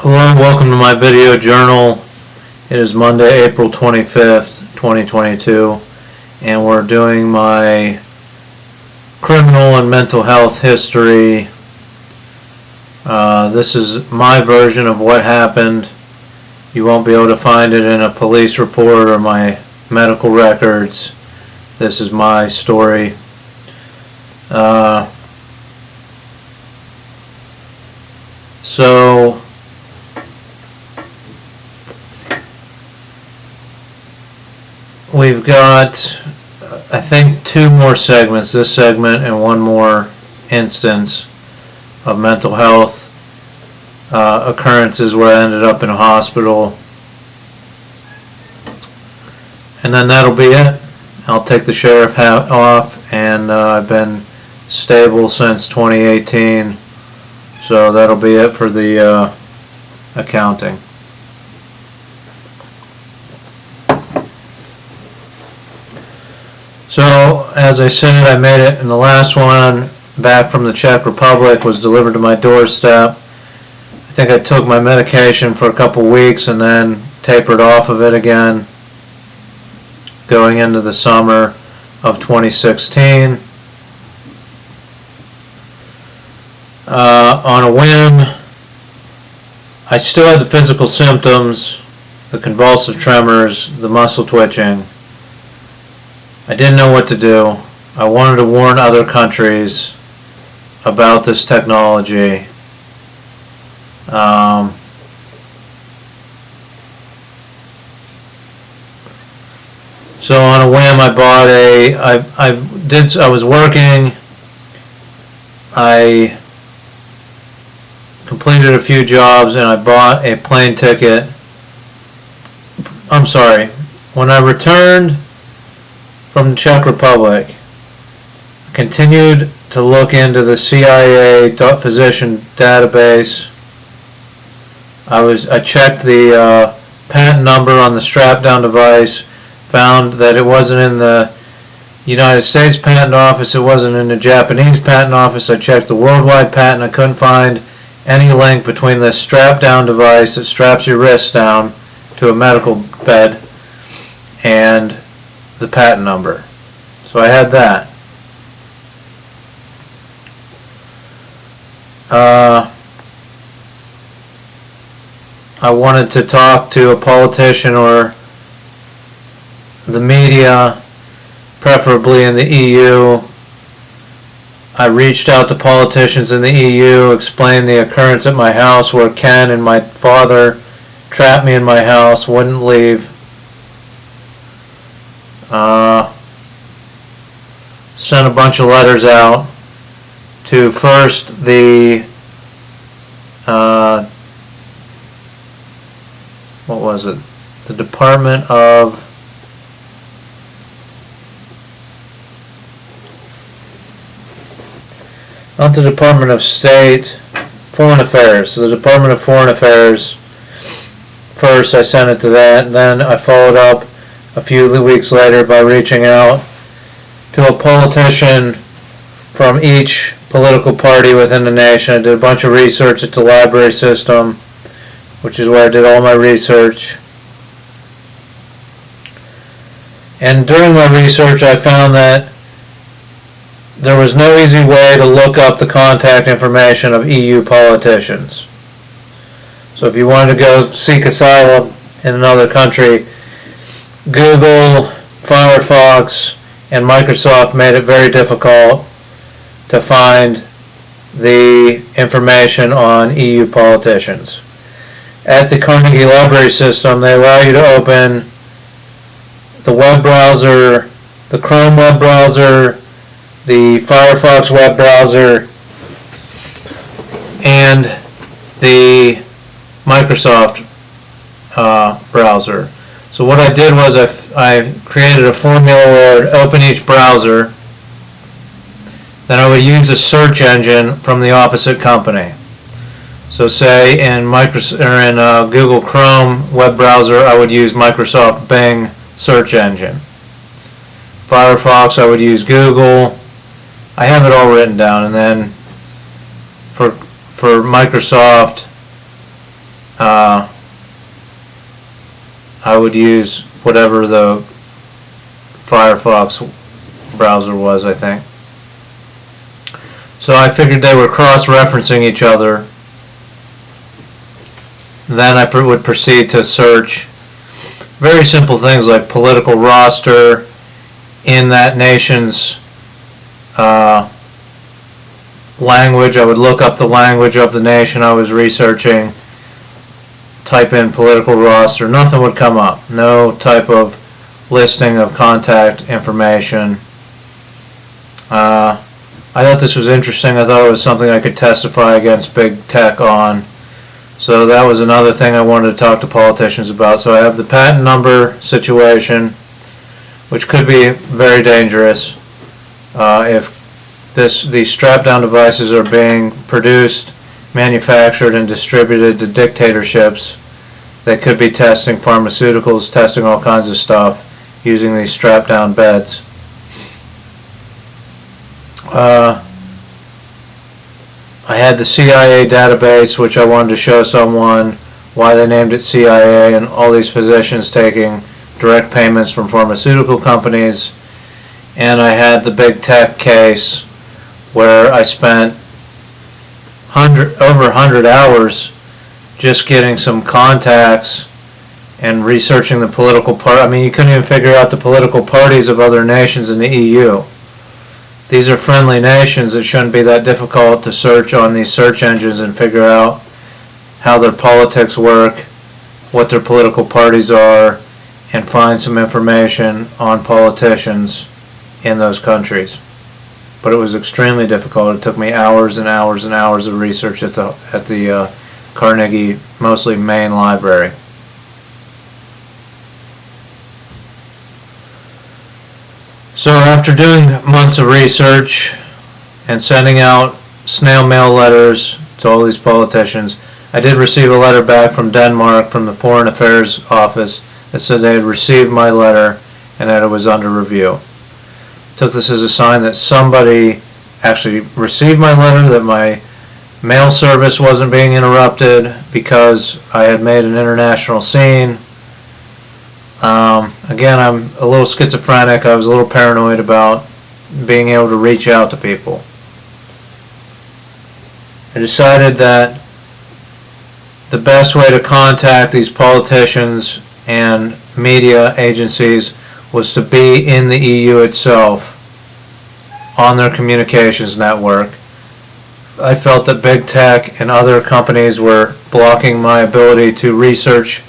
Hello and welcome to my video journal. It is Monday, April 25th, 2022, and we're doing my criminal and mental health history. This is my version of what happened. You won't be able to find it in a police report or my medical records. This is my story. So we've got, I think, two more segments, this segment and one more instance of mental health occurrences where I ended up in a hospital. And then that'll be it. I'll take the sheriff hat off, and I've been stable since 2018. So that'll be it for the accounting. So, as I said, I made it in the last one, back from the Czech Republic, was delivered to my doorstep. I think I took my medication for a couple weeks and then tapered off of it again, going into the summer of 2016. On a whim, I still had the physical symptoms, the convulsive tremors, the muscle twitching. I didn't know what to do. I wanted to warn other countries about this technology. So on a whim, I bought I was working. I completed a few jobs and I bought a plane ticket. I'm sorry. When I returned from the Czech Republic, I continued to look into the CIA physician database. I checked the patent number on the strap-down device, found that it wasn't in the United States Patent Office, it wasn't in the Japanese Patent Office. I checked the worldwide patent. I couldn't find any link between this strap-down device that straps your wrist down to a medical bed and the patent number. So I had that. I wanted to talk to a politician or the media, preferably in the EU. I reached out to politicians in the EU, explained the occurrence at my house where Ken and my father trapped me in my house, wouldn't leave. Sent a bunch of letters out to first the what was it? The Department of not the Department of State, Foreign Affairs. So the Department of Foreign Affairs. First, I sent it to that, and then I followed up a few weeks later by reaching out to a politician from each political party within the nation. I did a bunch of research at the library system, which is where I did all my research. And during my research, I found that there was no easy way to look up the contact information of EU politicians. So if you wanted to go seek asylum in another country, Google, Firefox, and Microsoft made it very difficult to find the information on EU politicians. At the Carnegie Library System, they allow you to open the web browser, the Chrome web browser, the Firefox web browser, and the Microsoft browser. So what I did was I created a formula where I would open each browser, then I would use a search engine from the opposite company. So say in Google Chrome web browser, I would use Microsoft Bing search engine. Firefox, I would use Google. I have it all written down, and then for Microsoft, I would use whatever the Firefox browser was, I think. So I figured they were cross-referencing each other. Then I would proceed to search very simple things like political roster in that nation's language. I would look up the language of the nation I was researching, type in political roster, nothing would come up. No type of listing of contact information. I thought this was interesting. I thought it was something I could testify against big tech on. So that was another thing I wanted to talk to politicians about. So I have the patent number situation, which could be very dangerous if these strap-down devices are being produced, manufactured, and distributed to dictatorships. They could be testing pharmaceuticals, testing all kinds of stuff using these strap-down beds. I had the CIA database, which I wanted to show someone why they named it CIA, and all these physicians taking direct payments from pharmaceutical companies. And I had the big tech case where I spent over 100 hours just getting some contacts and researching the political I mean, you couldn't even figure out the political parties of other nations in the EU. These are friendly nations. It shouldn't be that difficult to search on these search engines and figure out how their politics work, what their political parties are, and find some information on politicians in those countries. But it was extremely difficult. It took me hours and hours and hours of research at the Carnegie, mostly main library. So after doing months of research and sending out snail mail letters to all these politicians, I did receive a letter back from Denmark from the Foreign Affairs Office that said they had received my letter and that it was under review. Took this as a sign that somebody actually received my letter, that my mail service wasn't being interrupted because I had made an international scene. Again, I'm a little schizophrenic. I was a little paranoid about being able to reach out to people. I decided that the best way to contact these politicians and media agencies was to be in the EU itself, on their communications network. I felt that big tech and other companies were blocking my ability to research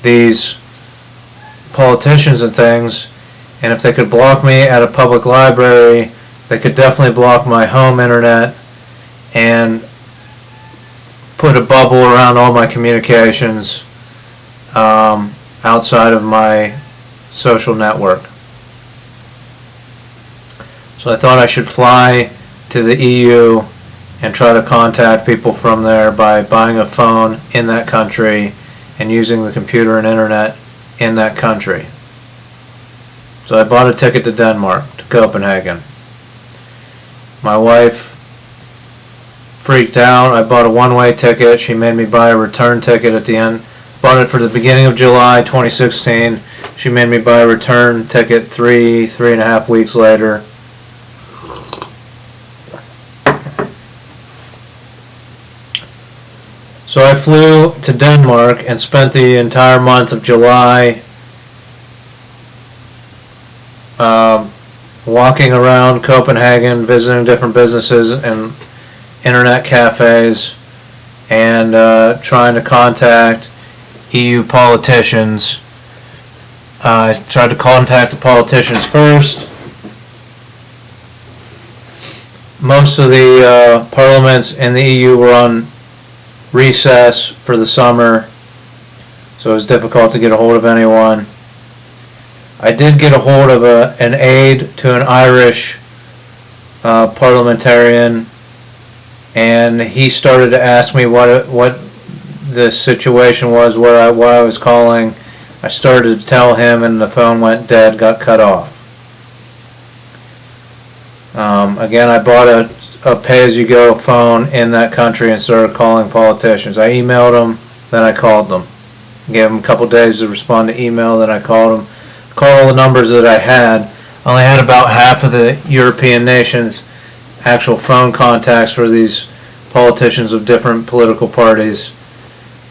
these politicians and things, and if they could block me at a public library, they could definitely block my home internet and put a bubble around all my communications outside of my social network. So I thought I should fly to the EU and try to contact people from there by buying a phone in that country and using the computer and internet in that country. So I bought a ticket to Denmark, to Copenhagen. My wife freaked out. I bought a one-way ticket. She made me buy a return ticket at the end. Bought it for the beginning of July 2016. She made me buy a return ticket three and a half weeks later. So I flew to Denmark and spent the entire month of July walking around Copenhagen, visiting different businesses and internet cafes, and trying to contact EU politicians. I tried to contact the politicians first. Most of the parliaments in the EU were on recess for the summer, so it was difficult to get a hold of anyone. I did get a hold of an aide to an Irish parliamentarian, and he started to ask me what the situation was, why I was calling. I started to tell him, and the phone went dead, got cut off. Again, I bought a pay-as-you-go phone in that country and started calling politicians. I emailed them Then I called them. Gave them a couple days to respond to email. Then I called them. Called all the numbers that I had. I only had about half of the European nations actual phone contacts for these politicians of different political parties.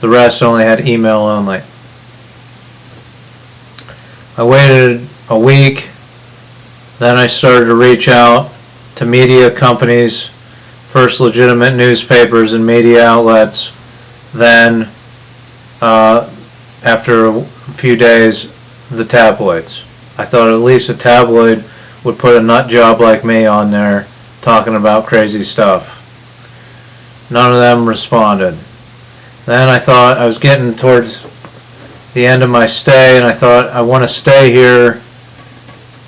The rest only had email only. I waited a week. Then I started to reach out to media companies, first legitimate newspapers and media outlets. Then, after a few days, the tabloids. I thought at least a tabloid would put a nut job like me on there talking about crazy stuff. None of them responded. Then I thought I was getting towards the end of my stay, and I thought I want to stay here.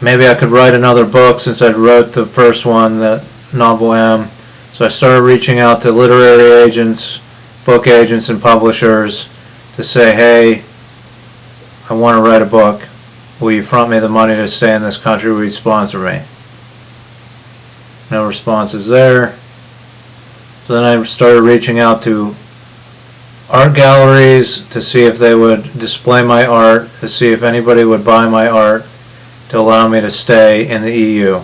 Maybe I could write another book since I wrote the first one, the Novel M. So I started reaching out to literary agents, book agents, and publishers to say, hey, I want to write a book. Will you front me the money to stay in this country? Will you sponsor me? No responses there. So then I started reaching out to art galleries to see if they would display my art, to see if anybody would buy my art to allow me to stay in the EU.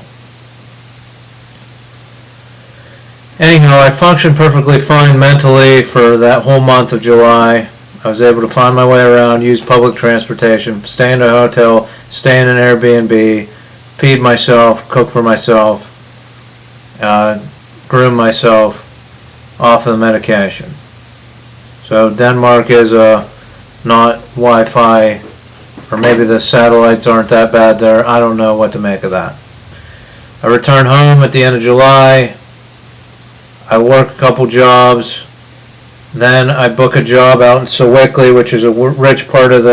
Anyhow, I functioned perfectly fine mentally for that whole month of July. I was able to find my way around, use public transportation, stay in a hotel, stay in an Airbnb, feed myself, cook for myself, groom myself off of the medication. So Denmark is not Wi-Fi, or maybe the satellites aren't that bad there. I don't know what to make of that. I returned home at the end of July. I work a couple jobs. Then I book a job out in Sewickley, which is a rich part of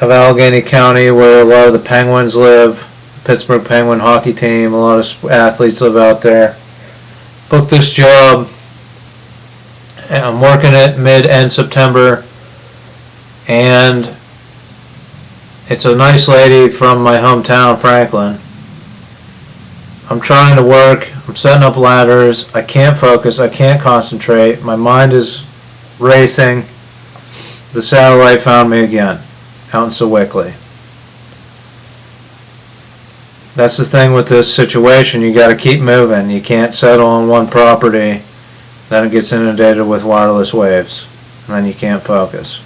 Allegheny County, where a lot of the Penguins live. Pittsburgh Penguin hockey team. A lot of athletes live out there. Booked this job. And I'm working it mid-end September, and it's a nice lady from my hometown, Franklin. I'm trying to work. I'm setting up ladders. I can't focus. I can't concentrate. My mind is racing. The satellite found me again, out in Sewickley. That's the thing with this situation. You got to keep moving. You can't settle on one property. Then it gets inundated with wireless waves, and then you can't focus.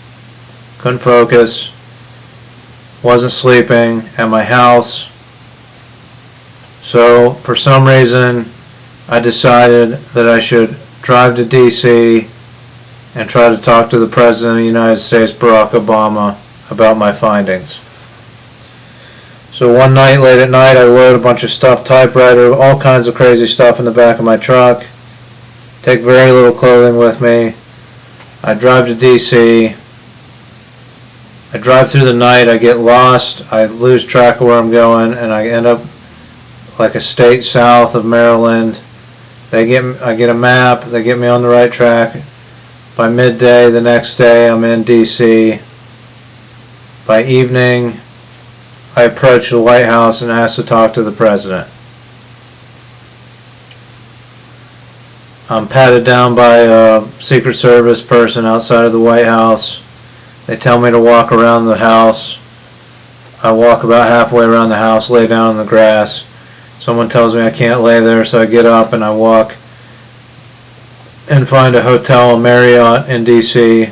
Couldn't focus. Wasn't sleeping at my house. So for some reason, I decided that I should drive to D.C. and try to talk to the President of the United States, Barack Obama, about my findings. So one night, late at night, I load a bunch of stuff, typewriter, all kinds of crazy stuff in the back of my truck. Take very little clothing with me. I drive to D.C. I drive through the night. I get lost. I lose track of where I'm going, and I end up like a state south of Maryland. I get a map. They get me on the right track. By midday the next day, I'm in D.C. By evening, I approach the White House and ask to talk to the president. I'm patted down by a Secret Service person outside of the White House. They tell me to walk around the house. I walk about halfway around the house, lay down on the grass. Someone tells me I can't lay there, so I get up and I walk and find a hotel, a Marriott in D.C.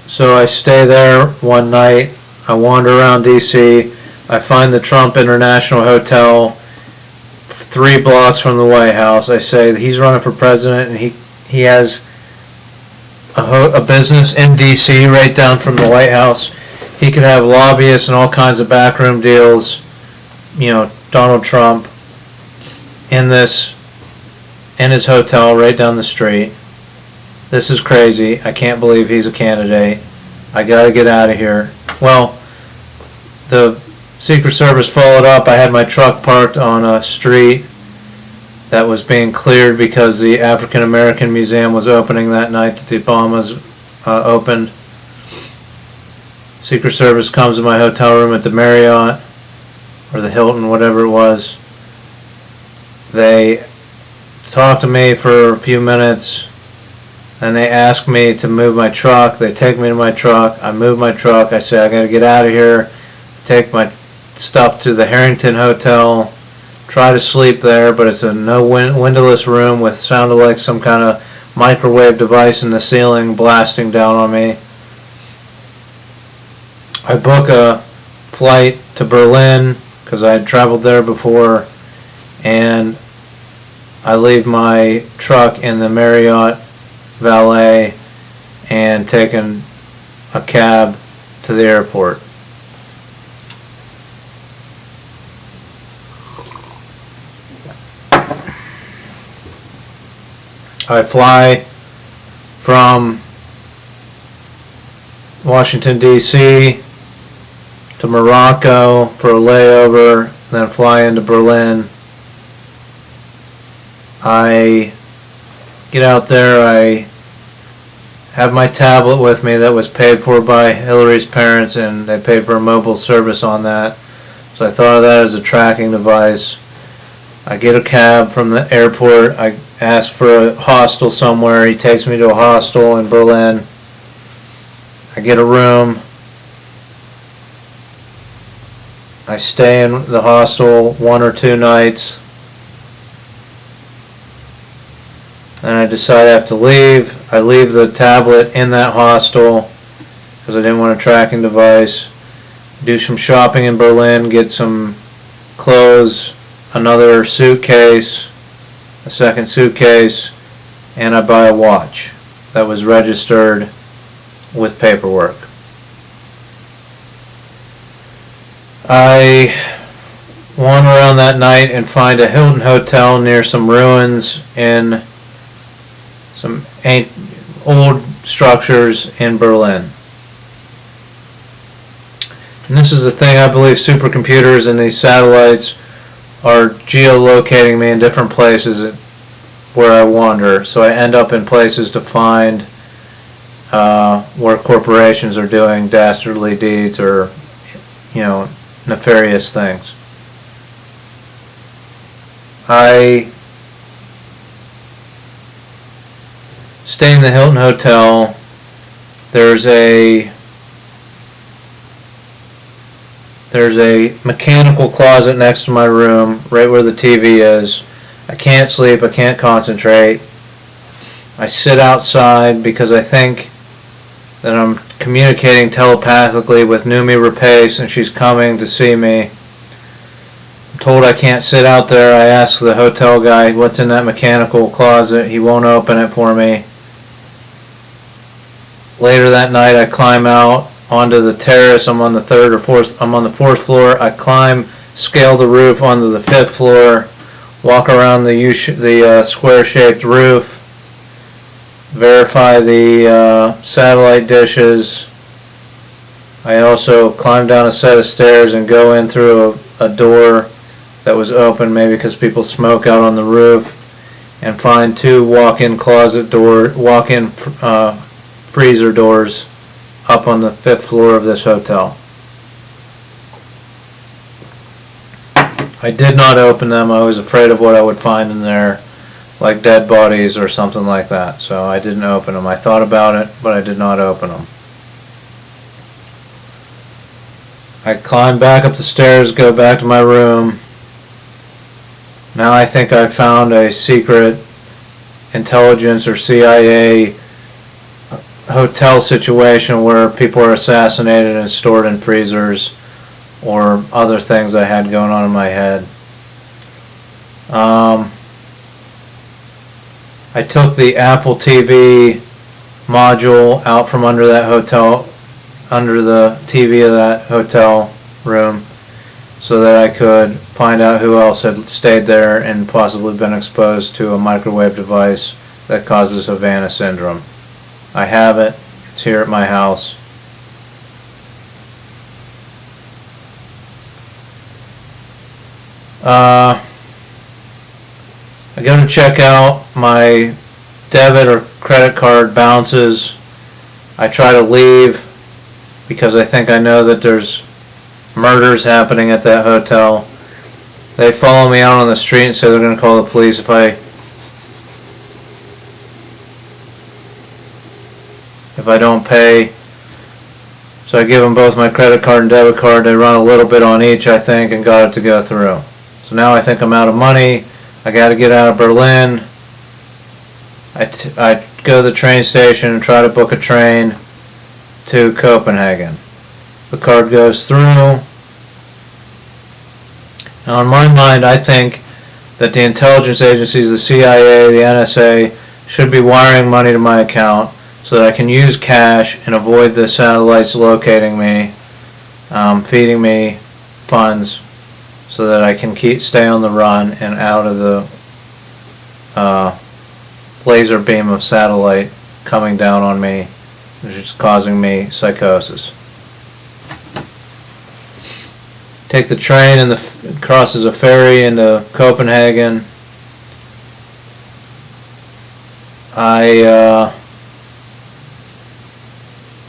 So I stay there one night. I wander around D.C. I find the Trump International Hotel 3 blocks from the White House. I say that he's running for president, and he has a business in D.C. right down from the White House. He could have lobbyists and all kinds of backroom deals. You know, Donald Trump in his hotel right down the street. This is crazy. I can't believe he's a candidate. I gotta get out of here. Well, the Secret Service followed up. I had my truck parked on a street that was being cleared because the African American Museum was opening that night that the Obamas opened. Secret Service comes to my hotel room at the Marriott or the Hilton, whatever it was. They talk to me for a few minutes, and they ask me to move my truck. They take me to my truck. I move my truck. I say, I gotta get out of here. Take my stuff to the Harrington Hotel. Try to sleep there, but it's a windowless room with sounded like some kind of microwave device in the ceiling blasting down on me. I book a flight to Berlin because I had traveled there before, and I leave my truck in the Marriott valet and taking a cab to the airport. I fly from Washington, D.C. to Morocco for a layover, then fly into Berlin. I get out there, I have my tablet with me that was paid for by Hillary's parents, and they paid for a mobile service on that. So I thought of that as a tracking device. I get a cab from the airport. I ask for a hostel somewhere. He takes me to a hostel in Berlin. I get a room. I stay in the hostel 1 or 2 nights. And I decide I have to leave. I leave the tablet in that hostel because I didn't want a tracking device. Do some shopping in Berlin, get some clothes, another suitcase, a second suitcase, and I buy a watch that was registered with paperwork. I wander around that night and find a Hilton hotel near some ruins in some old structures in Berlin. And this is the thing, I believe supercomputers and these satellites are geolocating me in different places where I wander. So I end up in places to find where corporations are doing dastardly deeds or, nefarious things. I stay in the Hilton Hotel. There's a mechanical closet next to my room, right where the TV is. I can't sleep, I can't concentrate. I sit outside because I think that I'm communicating telepathically with Numi Rapace and she's coming to see me. I'm told I can't sit out there. I ask the hotel guy what's in that mechanical closet. He won't open it for me. Later that night I climb out onto the terrace. I'm on the 4th floor. I climb, scale the roof onto the 5th floor, walk around the square-shaped roof, verify the satellite dishes. I also climb down a set of stairs and go in through a door that was open, maybe because people smoke out on the roof, and find 2 walk-in freezer doors up on the 5th floor of this hotel. I did not open them. I was afraid of what I would find in there, like dead bodies or something like that. So I didn't open them. I thought about it, but I did not open them. I climbed back up the stairs, go back to my room. Now I think I found a secret intelligence or CIA hotel situation where people are assassinated and stored in freezers, or other things I had going on in my head. I took the Apple TV module out from under that hotel, under the TV of that hotel room, so that I could find out who else had stayed there and possibly been exposed to a microwave device that causes Havana syndrome. I have it. It's here at my house. I go to check out, my debit or credit card bounces. I try to leave because I think I know that there's murders happening at that hotel. They follow me out on the street and say they're going to call the police if I if I don't pay. So I give them both my credit card and debit card. They run a little bit on each, I think, and got it to go through. So now I think I'm out of money. I got to get out of Berlin. I go to the train station and try to book a train to Copenhagen. The card goes through. Now, in my mind, I think that the intelligence agencies, the CIA, the NSA, should be wiring money to my account so that I can use cash and avoid the satellites locating me, feeding me funds, so that I can stay on the run and out of the laser beam of satellite coming down on me, which is causing me psychosis. Take the train and crosses a ferry into Copenhagen. I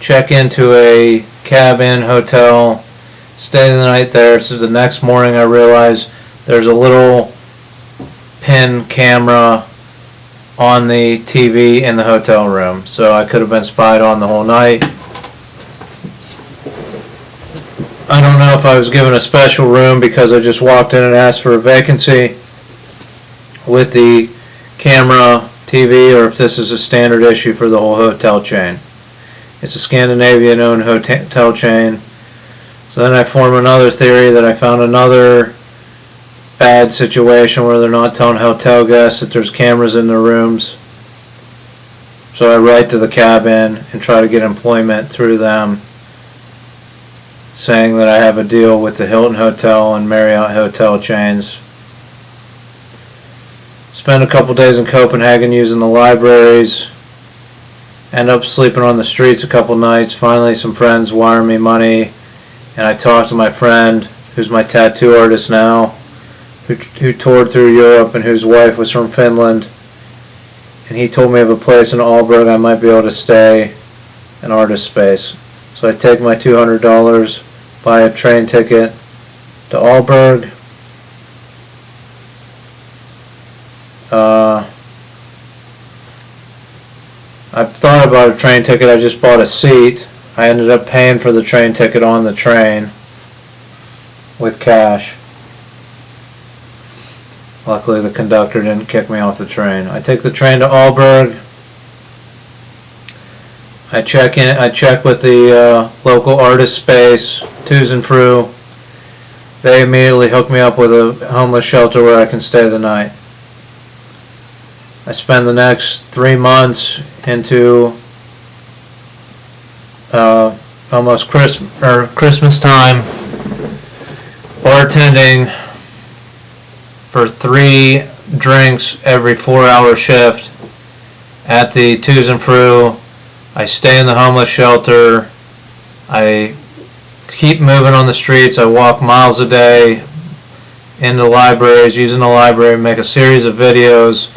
check into a cabin hotel, stay the night there. So the next morning I realize there's a little pin camera on the TV in the hotel room, so I could have been spied on the whole night. I don't know if I was given a special room because I just walked in and asked for a vacancy with the camera TV, or if this is a standard issue for the whole hotel chain. It's a Scandinavian-owned hotel chain. So then I form another theory that I found another bad situation where they're not telling hotel guests that there's cameras in their rooms. So I write to the cabin and try to get employment through them, saying that I have a deal with the Hilton Hotel and Marriott hotel chains. Spend a couple days in Copenhagen using the libraries. End up sleeping on the streets a couple nights. Finally, some friends wire me money, and I talk to my friend, who's my tattoo artist now, who toured through Europe and whose wife was from Finland. And he told me of a place in Aalborg I might be able to stay, an artist space. So I take my $200, buy a train ticket to Aalborg. I thought about a train ticket, I just bought a seat. I ended up paying for the train ticket on the train with cash. Luckily the conductor didn't kick me off the train. I take the train to Aalborg. I check with the local artist space, Tusenfrue. They immediately hook me up with a homeless shelter where I can stay the night. I spend the next 3 months into almost Christmas time bartending for 3 drinks every 4-hour shift at the Tusenfrue. I stay in the homeless shelter. I keep moving on the streets. I walk miles a day into libraries, using the library, make a series of videos,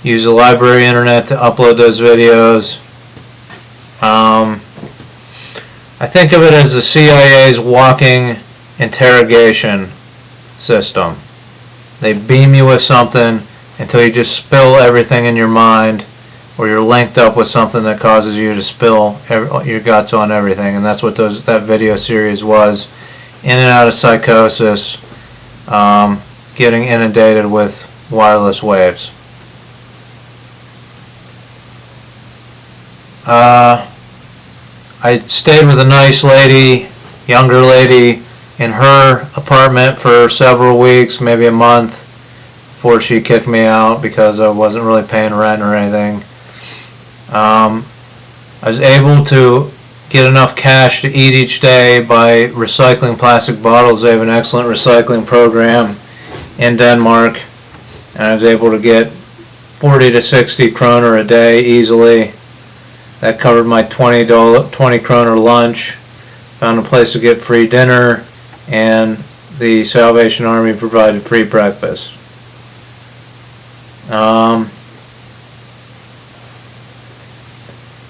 use the library internet to upload those videos. I think of it as the CIA's walking interrogation system. They beam you with something until you just spill everything in your mind, or you're linked up with something that causes you to spill your guts on everything. And that's what that video series was. In and out of psychosis, getting inundated with wireless waves. I stayed with a nice lady, younger lady, in her apartment for several weeks, maybe a month, before she kicked me out because I wasn't really paying rent or anything. I was able to get enough cash to eat each day by recycling plastic bottles. They have an excellent recycling program in Denmark, and I was able to get 40 to 60 kroner a day easily. That covered my 20 kroner lunch. Found a place to get free dinner, and the Salvation Army provided free breakfast.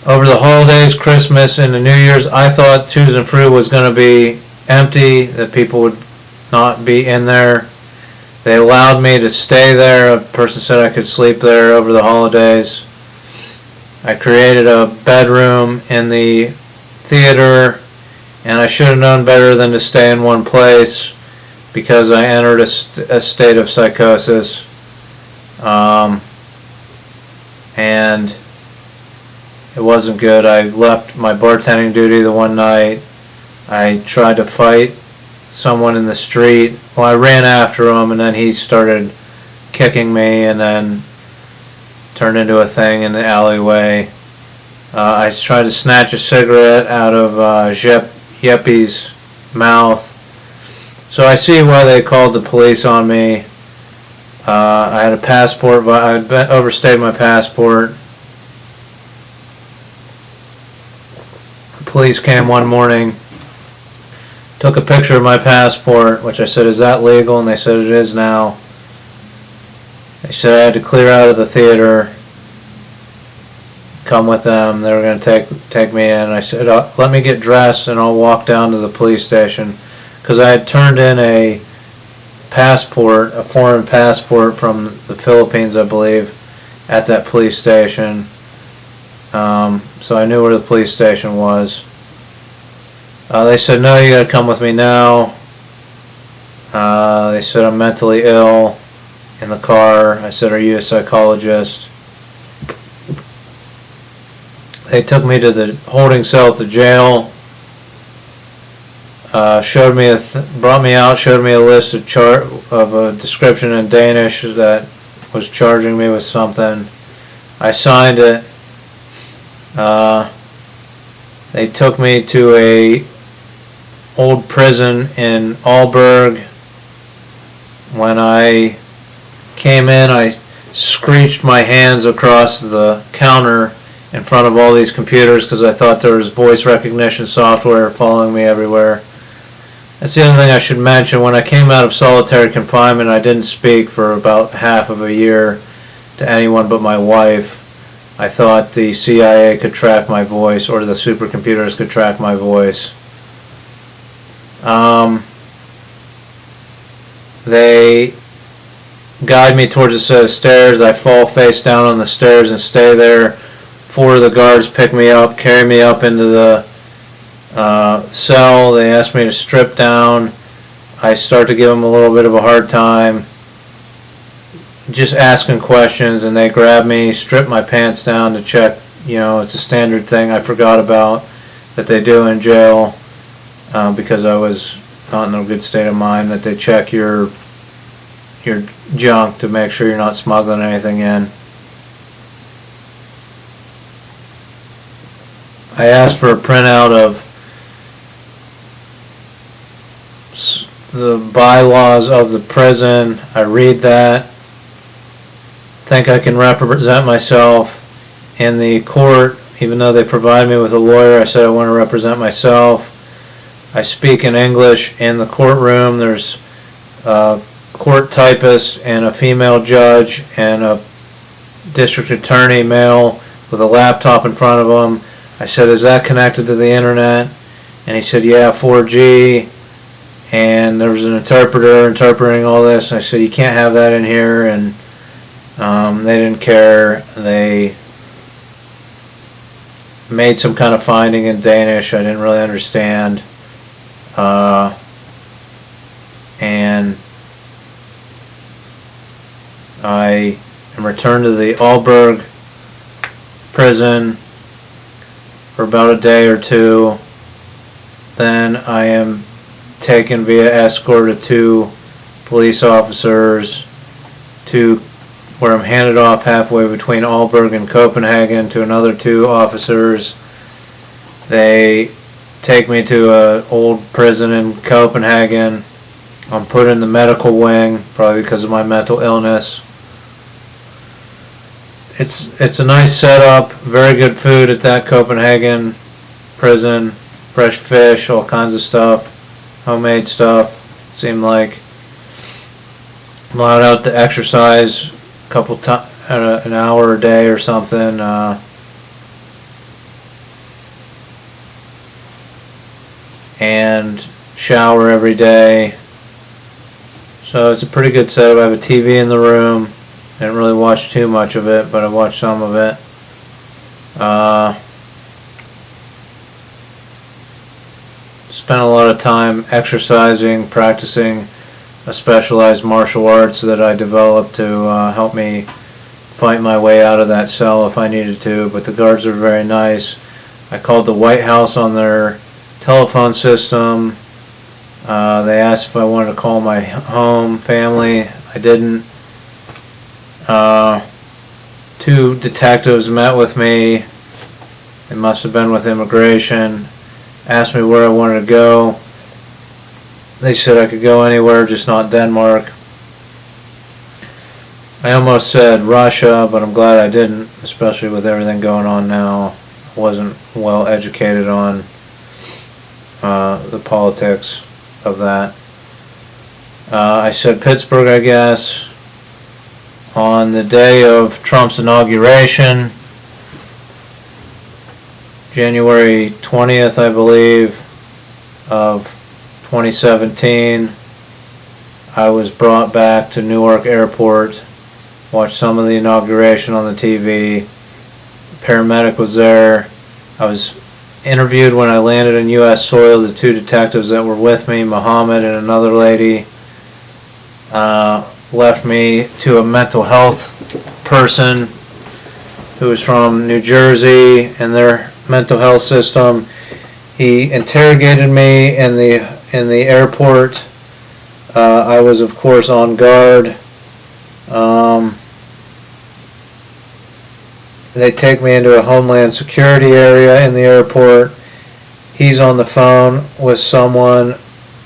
Over the holidays, Christmas and the New Year's, I thought Tusenfrue was going to be empty, that people would not be in there. They allowed me to stay there. A person said I could sleep there over the holidays. I created a bedroom in the theater, and I should have known better than to stay in one place because I entered a state of psychosis. And it wasn't good. I left my bartending duty the one night. I tried to fight someone in the street. Well, I ran after him, and then he started kicking me, and then turned into a thing in the alleyway. I tried to snatch a cigarette out of Yeppy's mouth. So I see why they called the police on me. I had a passport, but I had overstayed my passport. The police came one morning, took a picture of my passport, which I said, "Is that legal?" And they said, "It is now." They said I had to clear out of the theater, come with them. They were going to take me in. I said, "Let me get dressed and I'll walk down to the police station," because I had turned in a passport, a foreign passport from the Philippines, I believe, at that police station. So I knew where the police station was. They said, "No, you got to come with me now." They said I'm mentally ill in the car. I said, "Are you a psychologist?" They took me to the holding cell at the jail. Brought me out, showed me a list of a description in Danish that was charging me with something. I signed it. They took me to a old prison in Aalborg. When I came in, I screeched my hands across the counter in front of all these computers because I thought there was voice recognition software following me everywhere. That's the other thing I should mention. When I came out of solitary confinement, I didn't speak for about half of a year to anyone but my wife. I thought the CIA could track my voice, or the supercomputers could track my voice. They guide me towards a set of stairs. I fall face down on the stairs and stay there. 4 of the guards pick me up, carry me up into the cell. They ask me to strip down. I start to give them a little bit of a hard time, just asking questions, and they grab me, strip my pants down to check. It's a standard thing I forgot about that they do in jail because I was not in a good state of mind, that they check your junk to make sure you're not smuggling anything in. I asked for a printout of the bylaws of the prison. I read that, think I can represent myself in the court, even though they provide me with a lawyer. I said I want to represent myself. I speak in English in the courtroom. There's a court typist and a female judge and a district attorney, male, with a laptop in front of them. I said, "Is that connected to the internet?" And he said, "Yeah, 4G. And there was an interpreter interpreting all this. And I said, "You can't have that in here." And they didn't care. They made some kind of finding in Danish I didn't really understand. And I am returned to the Aalborg prison for about a day or two. Then I am taken via escort of 2 police officers to where I'm handed off halfway between Aalborg and Copenhagen to another 2 officers. They take me to an old prison in Copenhagen. I'm put in the medical wing, probably because of my mental illness. It's a nice setup, very good food at that Copenhagen prison, fresh fish, all kinds of stuff, homemade stuff. Seemed like I'm allowed out to exercise a couple times, an hour a day or something. And shower every day. So it's a pretty good setup. I have a TV in the room. I didn't really watch too much of it, but I watched some of it. Spent a lot of time exercising, practicing a specialized martial arts that I developed to help me fight my way out of that cell if I needed to, but the guards are very nice. I called the White House on their telephone system. They asked if I wanted to call my home family. I didn't. Two detectives met with me. They must have been with immigration. Asked me where I wanted to go. They said I could go anywhere, just not Denmark. I almost said Russia, but I'm glad I didn't, especially with everything going on now. I wasn't well educated on the politics of that. I said Pittsburgh, I guess. On the day of Trump's inauguration, January 20th, I believe, of 2017, I was brought back to Newark Airport, watched some of the inauguration on the TV. The paramedic was there. I was interviewed when I landed in U.S. soil. The two detectives that were with me, Muhammad and another lady, left me to a mental health person who was from New Jersey and their mental health system. He interrogated me in the airport. I was, of course, on guard. They take me into a Homeland Security area in the airport. He's on the phone with someone.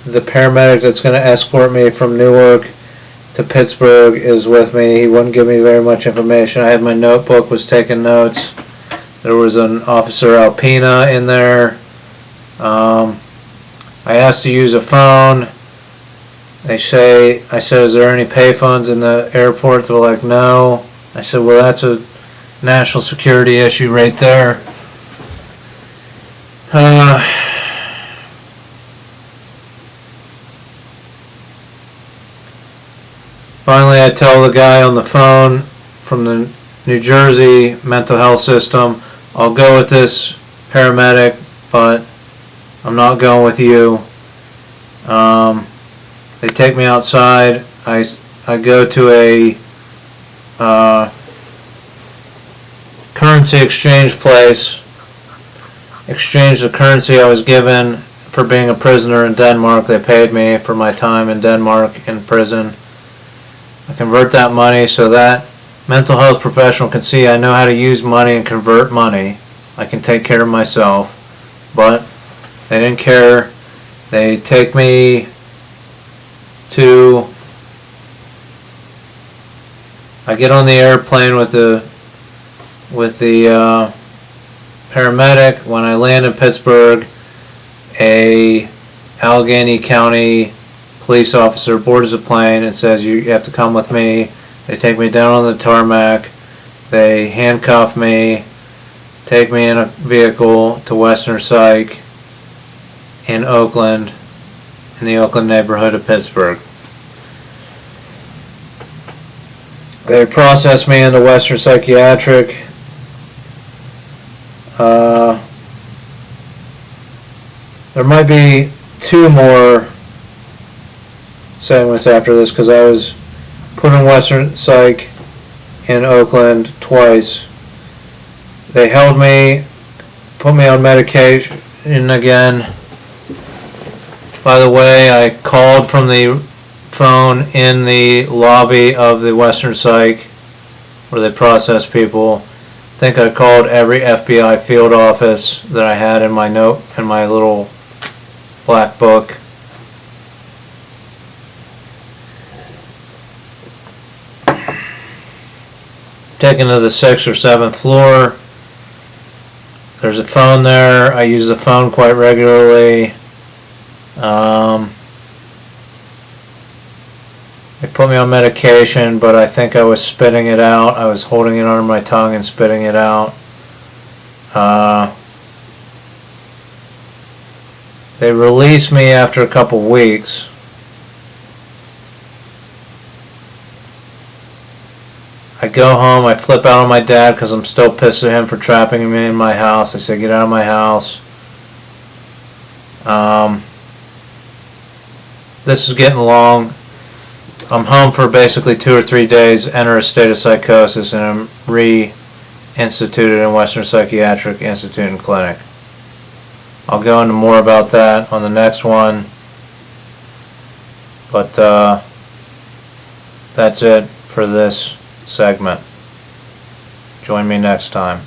The paramedic that's going to escort me from Newark to Pittsburgh is with me. He wouldn't give me very much information. I had my notebook, was taking notes. There was an Officer Alpina in there. I asked to use a phone. I said, is there any payphones in the airport? They're like, no. I said, well, that's a national security issue right there. Finally, I tell the guy on the phone from the New Jersey mental health system, I'll go with this paramedic, but I'm not going with you. They take me outside. I go to a currency exchange place, exchange the currency I was given for being a prisoner in Denmark. They paid me for my time in Denmark in prison. I convert that money so that mental health professional can see I know how to use money and convert money. I can take care of myself. But they didn't care. They take me to, I get on the airplane with the paramedic. When I land in Pittsburgh, a Allegheny County police officer boards the plane and says, you have to come with me. They take me down on the tarmac. They handcuff me, take me in a vehicle to Western Psych in Oakland, in the Oakland neighborhood of Pittsburgh. They process me into Western Psychiatric. There might be two more segments after this because I was put in Western Psych in Oakland twice. They held me, put me on medication again. By the way, I called from the phone in the lobby of the Western Psych where they process people. I think I called every FBI field office that I had in my little black book. Taken to the 6th or 7th floor. There's a phone there. I use the phone quite regularly. They put me on medication, but I think I was spitting it out. I was holding it under my tongue and spitting it out. They released me after a couple weeks. I go home, I flip out on my dad because I'm still pissed at him for trapping me in my house. I say, get out of my house. This is getting long. I'm home for basically 2 or 3 days, enter a state of psychosis, and I'm reinstituted in Western Psychiatric Institute and Clinic. I'll go into more about that on the next one, but that's it for this segment. Join me next time.